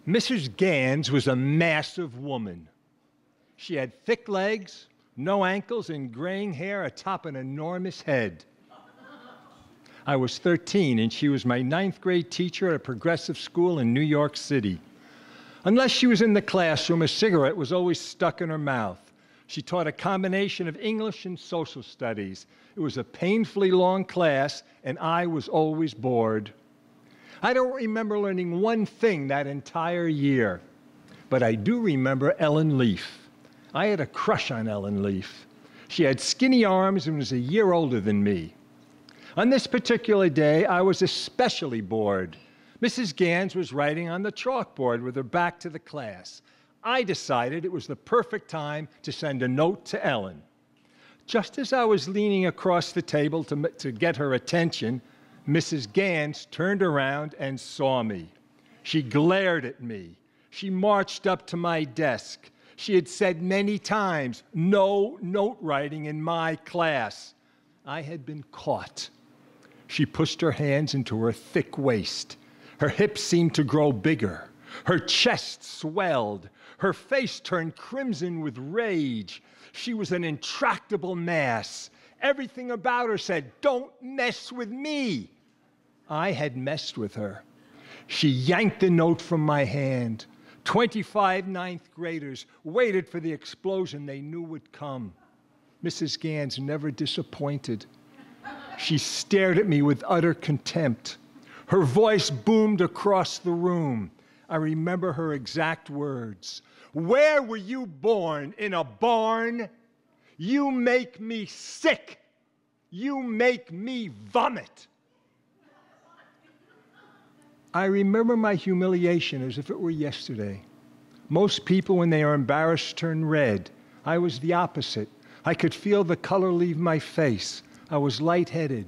Mrs. Gans was a massive woman. She had thick legs, no ankles, and graying hair atop an enormous head. I was 13, and she was my 9th grade teacher at a progressive school in New York City. Unless she was in the classroom, a cigarette was always stuck in her mouth. She taught a combination of English and social studies. It was a painfully long class, and I was always bored. I don't remember learning one thing that entire year, but I do remember Ellen Leaf. I had a crush on Ellen Leaf. She had skinny arms and was a year older than me. On this particular day, I was especially bored. Mrs. Gans was writing on the chalkboard with her back to the class. I decided it was the perfect time to send a note to Ellen. Just as I was leaning across the table to get her attention, Mrs. Gans turned around and saw me. She glared at me. She marched up to my desk. She had said many times, "No note writing in my class." I had been caught. She pushed her hands into her thick waist. Her hips seemed to grow bigger. Her chest swelled. Her face turned crimson with rage. She was an intractable mass. Everything about her said, "Don't mess with me." I had messed with her. She yanked the note from my hand. 25 9th graders waited for the explosion they knew would come. Mrs. Gans never disappointed. She stared at me with utter contempt. Her voice boomed across the room. I remember her exact words. "Where were you born? In a barn? You make me sick. You make me vomit." I remember my humiliation as if it were yesterday. Most people, when they are embarrassed, turn red. I was the opposite. I could feel the color leave my face. I was lightheaded.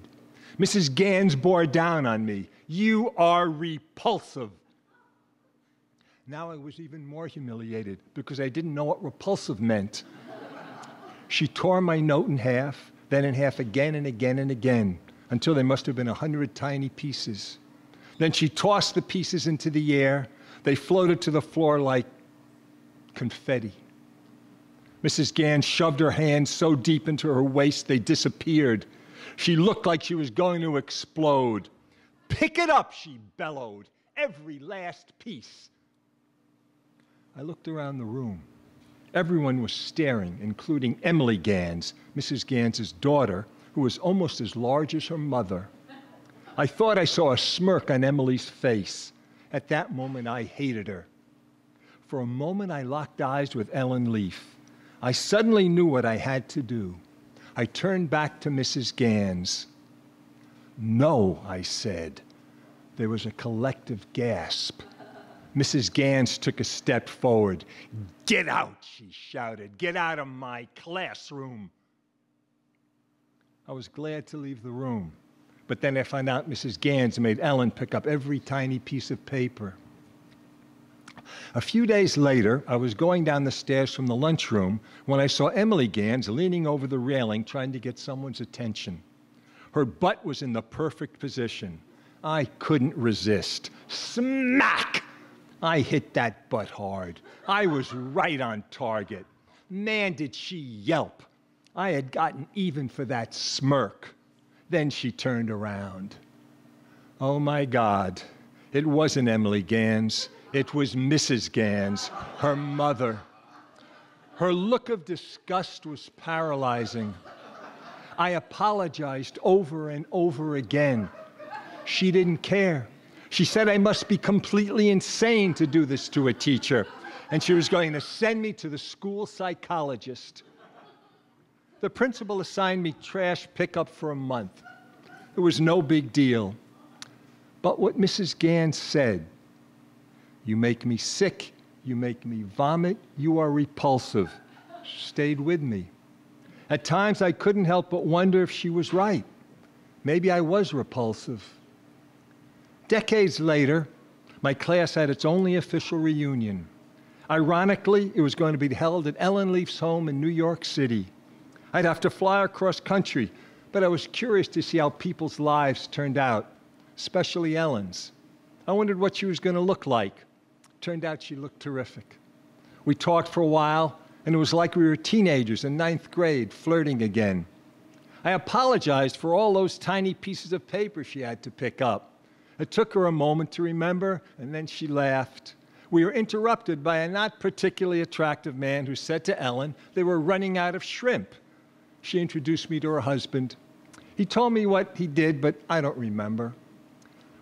Mrs. Gans bore down on me. "You are repulsive." Now I was even more humiliated because I didn't know what repulsive meant. She tore my note in half, then in half again and again and again, until there must have been 100 tiny pieces. Then she tossed the pieces into the air. They floated to the floor like confetti. Mrs. Gans shoved her hands so deep into her waist they disappeared. She looked like she was going to explode. "Pick it up," she bellowed, "every last piece." I looked around the room. Everyone was staring, including Emily Gans, Mrs. Gans's daughter, who was almost as large as her mother. I thought I saw a smirk on Emily's face. At that moment, I hated her. For a moment, I locked eyes with Ellen Leaf. I suddenly knew what I had to do. I turned back to Mrs. Gans. "No," I said. There was a collective gasp. Mrs. Gans took a step forward. "Get out," she shouted. "Get out of my classroom." I was glad to leave the room. But then I found out Mrs. Gans made Ellen pick up every tiny piece of paper. A few days later, I was going down the stairs from the lunchroom when I saw Emily Gans leaning over the railing trying to get someone's attention. Her butt was in the perfect position. I couldn't resist. Smack! I hit that butt hard. I was right on target. Man, did she yelp. I had gotten even for that smirk. Then she turned around. Oh my God, it wasn't Emily Gans. It was Mrs. Gans, her mother. Her look of disgust was paralyzing. I apologized over and over again. She didn't care. She said I must be completely insane to do this to a teacher, and she was going to send me to the school psychologist. The principal assigned me trash pickup for a month. It was no big deal. But what Mrs. Gans said, "You make me sick, you make me vomit, you are repulsive," stayed with me. At times I couldn't help but wonder if she was right. Maybe I was repulsive. Decades later, my class had its only official reunion. Ironically, it was going to be held at Ellen Leaf's home in New York City. I'd have to fly across country, but I was curious to see how people's lives turned out, especially Ellen's. I wondered what she was going to look like. Turned out she looked terrific. We talked for a while, and it was like we were teenagers in 9th grade, flirting again. I apologized for all those tiny pieces of paper she had to pick up. It took her a moment to remember, and then she laughed. We were interrupted by a not particularly attractive man who said to Ellen they were running out of shrimp. She introduced me to her husband. He told me what he did, but I don't remember.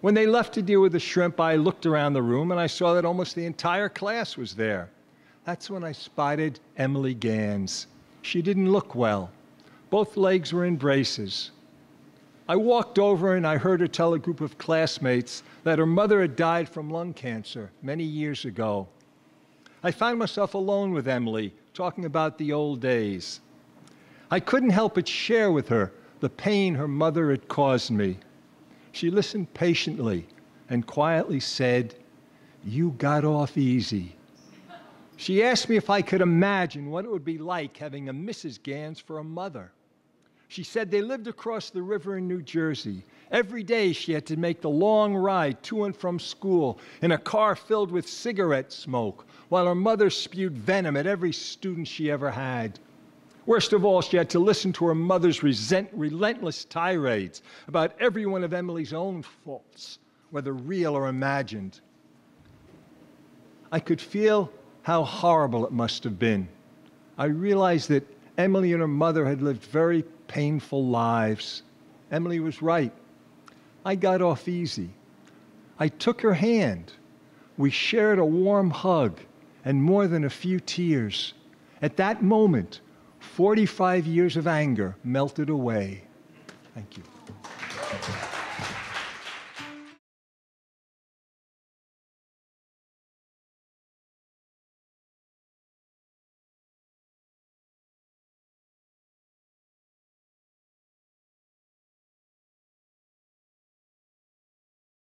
When they left to deal with the shrimp, I looked around the room and I saw that almost the entire class was there. That's when I spotted Emily Gans. She didn't look well. Both legs were in braces. I walked over and I heard her tell a group of classmates that her mother had died from lung cancer many years ago. I found myself alone with Emily, talking about the old days. I couldn't help but share with her the pain her mother had caused me. She listened patiently and quietly said, "You got off easy." She asked me if I could imagine what it would be like having a Mrs. Gans for a mother. She said they lived across the river in New Jersey. Every day she had to make the long ride to and from school in a car filled with cigarette smoke, while her mother spewed venom at every student she ever had. Worst of all, she had to listen to her mother's relentless tirades about every one of Emily's own faults, whether real or imagined. I could feel how horrible it must have been. I realized that Emily and her mother had lived very painful lives. Emily was right. I got off easy. I took her hand. We shared a warm hug and more than a few tears. At that moment, 45 years of anger melted away. Thank you.